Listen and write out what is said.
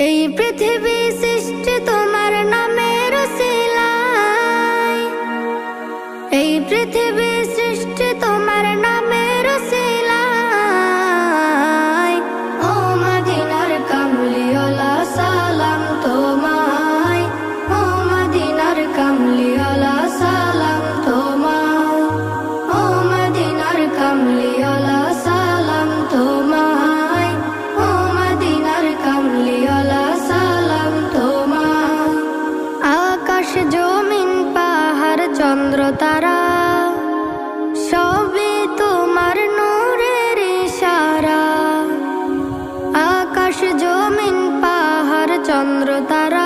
এই পৃথিবী সৃষ্টি তোমার নামের উসিলায়, এই পৃথিবী সৃষ্টি তোমার নামের উসিলায়। ও মদিনার কামলিওয়ালা সালাম তোমায়, ও মদিনার কামলিওয়ালা সালাম তোমায়, ও মদিনার কামলিওয়ালা সালাম তোমায়, ও মদিনার কামলিওয়ালা সালাম তোমায়। আকাশ জমিন পাহাড় চন্দ্র তারা সবই তোমার নূরের ইশারা। আকাশ জমিন পাহাড় চন্দ্র তারা